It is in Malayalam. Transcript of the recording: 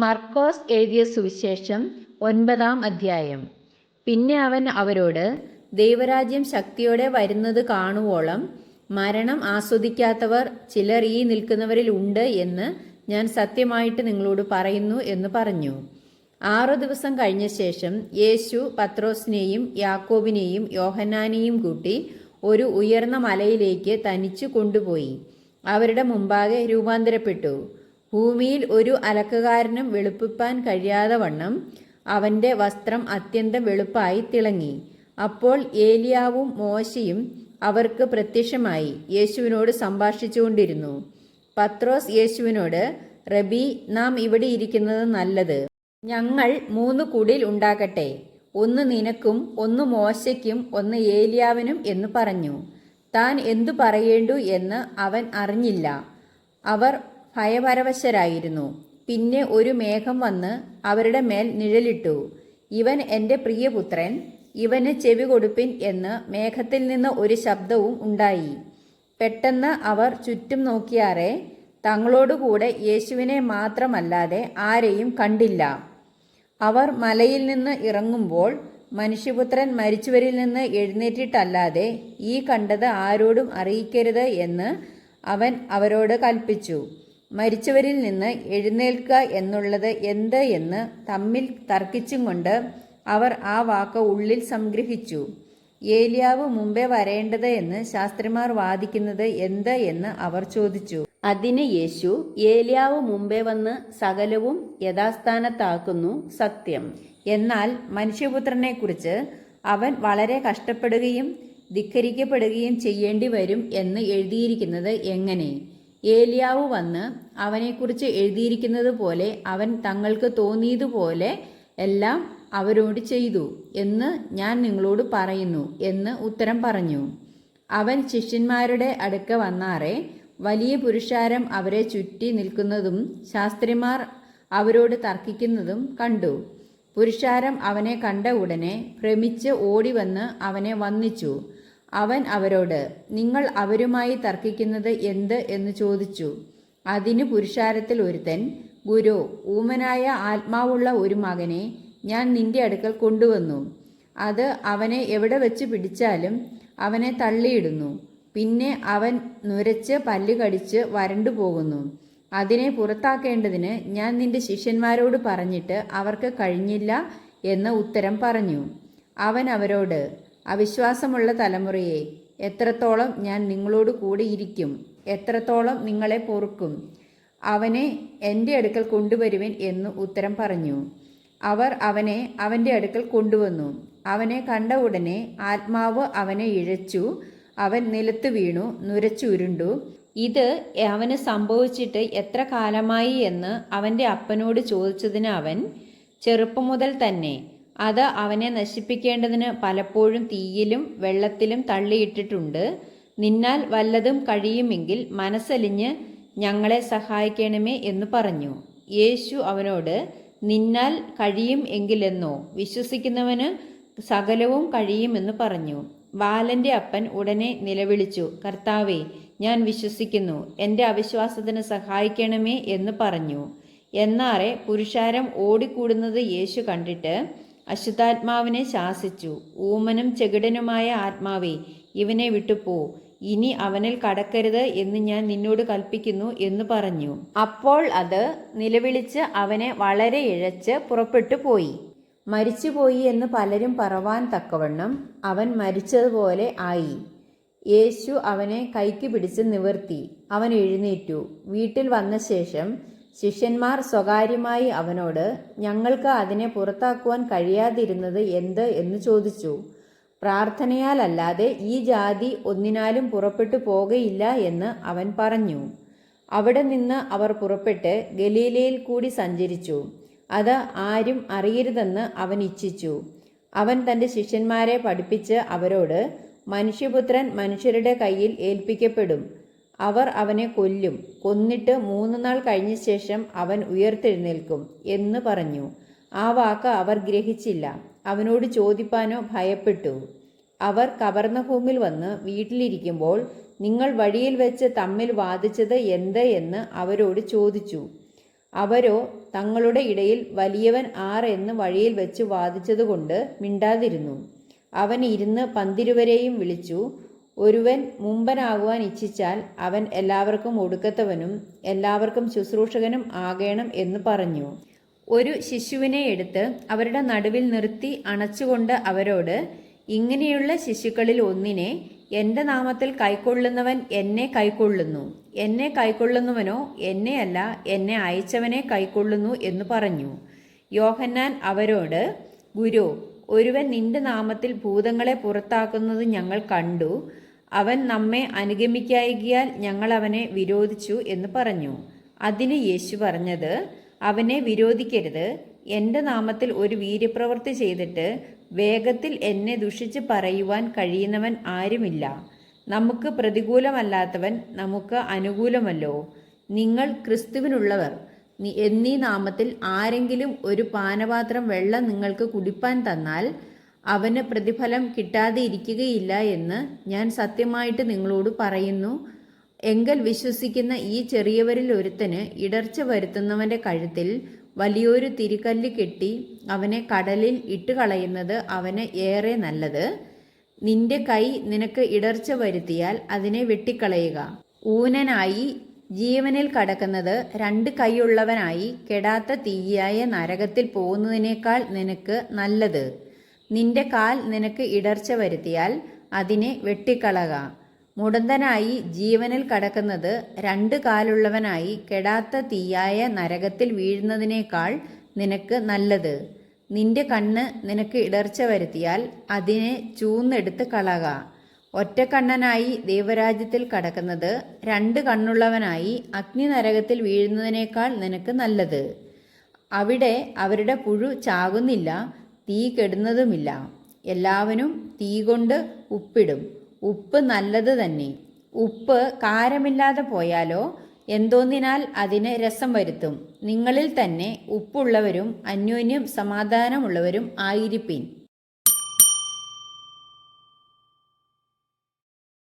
മർക്കോസ് എഴുതിയ സുവിശേഷം 9-ാം അധ്യായം. പിന്നെ അവൻ അവരോട്, ദൈവരാജ്യം ശക്തിയോടെ വരുന്നത് കാണുവോളം മരണം ആസ്വദിക്കാത്തവർ ചിലർ ഈ നിൽക്കുന്നവരിൽ ഉണ്ട് എന്ന് ഞാൻ സത്യമായിട്ട് നിങ്ങളോട് പറയുന്നു എന്ന് പറഞ്ഞു. 6 ദിവസം കഴിഞ്ഞ ശേഷം യേശു പത്രോസിനെയും യാക്കോബിനെയും യോഹന്നാനെയും കൂട്ടി ഒരു ഉയർന്ന മലയിലേക്ക് തനിച്ചു കൊണ്ടുപോയി അവരുടെ മുമ്പാകെ രൂപാന്തരപ്പെട്ടു. ഭൂമിയിൽ ഒരു അലക്കുകാരനും വെളുപ്പിപ്പാൻ കഴിയാതെ വണ്ണം അവൻ്റെ വസ്ത്രം അത്യന്തം വെളുപ്പായി തിളങ്ങി. അപ്പോൾ ഏലിയാവും മോശയും അവർക്ക് പ്രത്യക്ഷമായി യേശുവിനോട് സംഭാഷിച്ചുകൊണ്ടിരുന്നു. പത്രോസ് യേശുവിനോട്, റബി, നാം ഇവിടെ ഇരിക്കുന്നത് നല്ലത്. ഞങ്ങൾ 3 കുടിൽ ഉണ്ടാക്കട്ടെ, ഒന്ന് നിനക്കും, ഒന്ന് മോശയ്ക്കും, ഒന്ന് ഏലിയാവിനും എന്ന് പറഞ്ഞു. താൻ എന്തു പറയേണ്ടു എന്ന് അവൻ അറിഞ്ഞില്ല. അവർ ഭയപരവശരായിരുന്നു. പിന്നെ ഒരു മേഘം വന്ന് അവരുടെ മേൽ നിഴലിട്ടു. ഇവൻ എൻ്റെ പ്രിയപുത്രൻ, ഇവന് ചെവി കൊടുപ്പിൻ എന്ന് മേഘത്തിൽ നിന്ന് ഒരു ശബ്ദവും ഉണ്ടായി. പെട്ടെന്ന് അവർ ചുറ്റും നോക്കിയാറെ തങ്ങളോടുകൂടെ യേശുവിനെ മാത്രമല്ലാതെ ആരെയും കണ്ടില്ല. അവർ മലയിൽ നിന്ന് ഇറങ്ങുമ്പോൾ, മനുഷ്യപുത്രൻ മരിച്ചവരിൽ നിന്ന് എഴുന്നേറ്റിട്ടല്ലാതെ ഈ കണ്ടത് ആരോടും അറിയിക്കരുത് എന്ന് അവൻ അവരോട് കൽപ്പിച്ചു. മരിച്ചവരിൽ നിന്ന് എഴുന്നേൽക്കുക എന്നുള്ളത് എന്ത് എന്ന് തമ്മിൽ തർക്കിച്ചും കൊണ്ട് അവർ ആ വാക്ക് ഉള്ളിൽ സംഗ്രഹിച്ചു. ഏലിയാവ് മുമ്പേ വരേണ്ടത് എന്ന് ശാസ്ത്രിമാർ വാദിക്കുന്നത് എന്ത് എന്ന് അവർ ചോദിച്ചു. അതിന് യേശു, ഏലിയാവ് മുമ്പേ വന്ന് സകലവും യഥാസ്ഥാനത്താക്കുന്നു സത്യം. എന്നാൽ മനുഷ്യപുത്രനെക്കുറിച്ച് അവൻ വളരെ കഷ്ടപ്പെടുകയും ധിക്കരിക്കപ്പെടുകയും ചെയ്യേണ്ടി വരും എന്ന് എഴുതിയിരിക്കുന്നത് എങ്ങനെ? ഏലിയാവ് വന്ന് അവനെക്കുറിച്ച് എഴുതിയിരിക്കുന്നത് പോലെ അവൻ തങ്ങൾക്ക് തോന്നിയതുപോലെ എല്ലാം അവരോട് ചെയ്തു എന്ന് ഞാൻ നിങ്ങളോട് പറയുന്നു എന്ന് ഉത്തരം പറഞ്ഞു. അവൻ ശിഷ്യന്മാരുടെ അടുക്ക വന്നാറെ വലിയ പുരുഷാരം അവരെ ചുറ്റി നിൽക്കുന്നതും ശാസ്ത്രിമാർ അവരോട് തർക്കിക്കുന്നതും കണ്ടു. പുരുഷാരം അവനെ കണ്ട ഉടനെ ഭ്രമിച്ച് ഓടിവന്ന് അവനെ വന്ദിച്ചു. അവൻ അവരോട്, നിങ്ങൾ അവരുമായി തർക്കിക്കുന്നത് എന്ത് എന്ന് ചോദിച്ചു. അതിന് പുരുഷാരത്തിൽ ഒരുത്തൻ, ഗുരു, ഊമനായ ആത്മാവുള്ള ഒരു മകനെ ഞാൻ നിന്റെ അടുക്കൽ കൊണ്ടുവന്നു. അത് അവനെ എവിടെ വെച്ച് പിടിച്ചാലും അവനെ തള്ളിയിടുന്നു. പിന്നെ അവൻ നുരച്ച് പല്ല് കടിച്ച് വരണ്ടു പോകുന്നു. അതിനെ പുറത്താക്കേണ്ടതിന് ഞാൻ നിന്റെ ശിഷ്യന്മാരോട് പറഞ്ഞിട്ട് അവർക്ക് കഴിഞ്ഞില്ല എന്ന് ഉത്തരം പറഞ്ഞു. അവൻ അവരോട്, അവിശ്വാസമുള്ള തലമുറയെ, എത്രത്തോളം ഞാൻ നിങ്ങളോട് കൂടി ഇരിക്കും, എത്രത്തോളം നിങ്ങളെ പൊറുക്കും? അവനെ എൻ്റെ അടുക്കൽ കൊണ്ടുവരുവിൻ എന്ന് ഉത്തരം പറഞ്ഞു. അവർ അവനെ അവൻ്റെ അടുക്കൽ കൊണ്ടുവന്നു. അവനെ കണ്ട ഉടനെ ആത്മാവ് അവനെ ഇഴച്ചു. അവൻ നിലത്ത് വീണു, നുരച്ചുരുണ്ടു. ഇത് അവന് സംഭവിച്ചിട്ട് എത്ര കാലമായി എന്ന് അവൻ്റെ അപ്പനോട് ചോദിച്ചതിന് അവൻ, ചെറുപ്പം മുതൽ തന്നെ അത് അവനെ നശിപ്പിക്കേണ്ടതിന് പലപ്പോഴും തീയിലും വെള്ളത്തിലും തള്ളിയിട്ടിട്ടുണ്ട്. നിന്നാൽ വല്ലതും കഴിയുമെങ്കിൽ മനസ്സലിഞ്ഞ് ഞങ്ങളെ സഹായിക്കണമേ എന്ന് പറഞ്ഞു. യേശു അവനോട്, നിന്നാൽ കഴിയും എങ്കിലെന്നോ? വിശ്വസിക്കുന്നവന് സകലവും കഴിയുമെന്ന് പറഞ്ഞു. ബാലൻ്റെ അപ്പൻ ഉടനെ നിലവിളിച്ചു, കർത്താവേ, ഞാൻ വിശ്വസിക്കുന്നു, എൻ്റെ അവിശ്വാസത്തിന് സഹായിക്കണമേ എന്ന് പറഞ്ഞു. എന്നാറെ പുരുഷാരം ഓടിക്കൂടുന്നത് യേശു കണ്ടിട്ട് അശുദ്ധാത്മാവിനെ ശാസിച്ചു. ഊമനും ചെകിടനുമായ ആത്മാവേ, ഇവനെ വിട്ടുപോ, ഇനി അവനിൽ കടക്കരുത് എന്ന് ഞാൻ നിന്നോട് കൽപ്പിക്കുന്നു എന്ന് പറഞ്ഞു. അപ്പോൾ അത് നിലവിളിച്ച് അവനെ വളരെ ഇഴച്ച് പുറപ്പെട്ടു പോയി. മരിച്ചുപോയി എന്ന് പലരും പറവാൻ തക്കവണ്ണം അവൻ മരിച്ചതുപോലെ ആയി. യേശു അവനെ കൈക്ക് പിടിച്ച് നിവർത്തി. അവൻ എഴുന്നേറ്റു. വീട്ടിൽ വന്ന ശേഷം ശിഷ്യന്മാർ സ്വകാര്യമായി അവനോട്, ഞങ്ങൾക്ക് അതിനെ പുറത്താക്കുവാൻ കഴിയാതിരുന്നത് എന്ത് എന്ന് ചോദിച്ചു. പ്രാർത്ഥനയാലല്ലാതെ ഈ ജാതി ഒന്നിനാലും പുറപ്പെട്ടു പോകയില്ല എന്ന് അവൻ പറഞ്ഞു. അവിടെ നിന്ന് അവർ പുറപ്പെട്ട് ഗലീലയിൽ കൂടി സഞ്ചരിച്ചു. അത് ആരും അറിയരുതെന്ന് അവൻ ഇച്ഛിച്ചു. അവൻ തൻ്റെ ശിഷ്യന്മാരെ പഠിപ്പിച്ച് അവരോട്, മനുഷ്യപുത്രൻ മനുഷ്യരുടെ കയ്യിൽ ഏൽപ്പിക്കപ്പെടും. അവർ അവനെ കൊല്ലും. കൊന്നിട്ട് 3 നാൾ കഴിഞ്ഞ ശേഷം അവൻ ഉയർത്തെഴുന്നേൽക്കും എന്ന് പറഞ്ഞു. ആ വാക്ക് അവർ ഗ്രഹിച്ചില്ല. അവനോട് ചോദിപ്പാനോ ഭയപ്പെട്ടു. അവർ കവർന്നഭൂമിൽ വന്ന് വീട്ടിലിരിക്കുമ്പോൾ നിങ്ങൾ വഴിയിൽ വെച്ച് തമ്മിൽ വാദിച്ചത് എന്ത് എന്ന് അവരോട് ചോദിച്ചു. അവരോ തങ്ങളുടെ ഇടയിൽ വലിയവൻ ആർ എന്ന് വഴിയിൽ വെച്ച് വാദിച്ചതുകൊണ്ട് മിണ്ടാതിരുന്നു. അവൻ ഇരുന്ന് പന്തിരുവരെയും വിളിച്ചു, ഒരുവൻ മുമ്പനാകുവാൻ ഇച്ഛിച്ചാൽ അവൻ എല്ലാവർക്കും ഒടുക്കത്തവനും എല്ലാവർക്കും ശുശ്രൂഷകനും ആകേണം എന്ന് പറഞ്ഞു. ഒരു ശിശുവിനെ എടുത്ത് അവരുടെ നടുവിൽ നിർത്തി അണച്ചുകൊണ്ട് അവരോട്, ഇങ്ങനെയുള്ള ശിശുക്കളിൽ ഒന്നിനെ എൻ്റെ നാമത്തിൽ കൈക്കൊള്ളുന്നവൻ എന്നെ കൈക്കൊള്ളുന്നു, എന്നെ കൈക്കൊള്ളുന്നവനോ എന്നെയല്ല എന്നെ അയച്ചവനെ കൈക്കൊള്ളുന്നു എന്ന് പറഞ്ഞു. യോഹന്നാൻ അവരോട്, ഗുരു, ഒരുവൻ നിന്റെ നാമത്തിൽ ഭൂതങ്ങളെ പുറത്താക്കുന്നത് ഞങ്ങൾ കണ്ടു. അവൻ നമ്മെ അനുഗമിക്കായികയാൽ ഞങ്ങൾ അവനെ വിരോധിച്ചു എന്ന് പറഞ്ഞു. അതിന് യേശു പറഞ്ഞത്, അവനെ വിരോധിക്കരുത്. എൻ്റെ നാമത്തിൽ ഒരു വീര്യപ്രവൃത്തി ചെയ്തിട്ട് വേഗത്തിൽ എന്നെ ദുഷിച്ച് പറയുവാൻ കഴിയുന്നവൻ ആരുമില്ല. നമുക്ക് പ്രതികൂലമല്ലാത്തവൻ നമുക്ക് അനുകൂലമല്ലോ. നിങ്ങൾ ക്രിസ്തുവിനുള്ളവർ എന്നീ നാമത്തിൽ ആരെങ്കിലും ഒരു പാനപാത്രം വെള്ളം നിങ്ങൾക്ക് കുടിപ്പാൻ തന്നാൽ അവന് പ്രതിഫലം കിട്ടാതെ ഇരിക്കുകയില്ല എന്ന് ഞാൻ സത്യമായിട്ട് നിങ്ങളോട് പറയുന്നു. എങ്കിൽ വിശ്വസിക്കുന്ന ഈ ചെറിയവരിൽ ഒരുത്തന് ഇടർച്ച വരുത്തുന്നവൻ്റെ കഴുത്തിൽ വലിയൊരു തിരികല്ല് കെട്ടി അവനെ കടലിൽ ഇട്ടുകളയുന്നത് അവന് ഏറെ നല്ലത്. നിന്റെ കൈ നിനക്ക് ഇടർച്ച വരുത്തിയാൽ അതിനെ വെട്ടിക്കളയുക. ഊനനായി ജീവനിൽ കടക്കുന്നത് 2 കൈയുള്ളവനായി കെടാത്ത തീയായ നരകത്തിൽ പോകുന്നതിനേക്കാൾ നിനക്ക് നല്ലത്. നിന്റെ കാൽ നിനക്ക് ഇടർച്ച വരുത്തിയാൽ അതിനെ വെട്ടിക്കളക. മുടന്തനായി ജീവനിൽ കടക്കുന്നത് 2 കാലുള്ളവനായി കെടാത്ത തീയായ നരകത്തിൽ വീഴുന്നതിനേക്കാൾ നിനക്ക് നല്ലത്. നിന്റെ കണ്ണ് നിനക്ക് ഇടർച്ച വരുത്തിയാൽ അതിനെ ചൂന്നെടുത്ത് കളക. ഒറ്റക്കണ്ണനായി ദൈവരാജ്യത്തിൽ കടക്കുന്നത് 2 കണ്ണുള്ളവനായി അഗ്നി നരകത്തിൽ വീഴുന്നതിനേക്കാൾ നിനക്ക് നല്ലത്. അവിടെ അവരുടെ പുഴു ചാകുന്നില്ല, തീ കെടുന്നതുമില്ല. എല്ലാവനും തീ കൊണ്ട് ഉപ്പിടും. ഉപ്പ് നല്ലത് തന്നെ. ഉപ്പ് കാരമില്ലാതെ പോയാലോ എന്തോന്നിനാൽ അതിന് രസം വരുത്തും. നിങ്ങളിൽ തന്നെ ഉപ്പുള്ളവരും അന്യോന്യം സമാധാനമുള്ളവരും ആയിരിപ്പിൻ.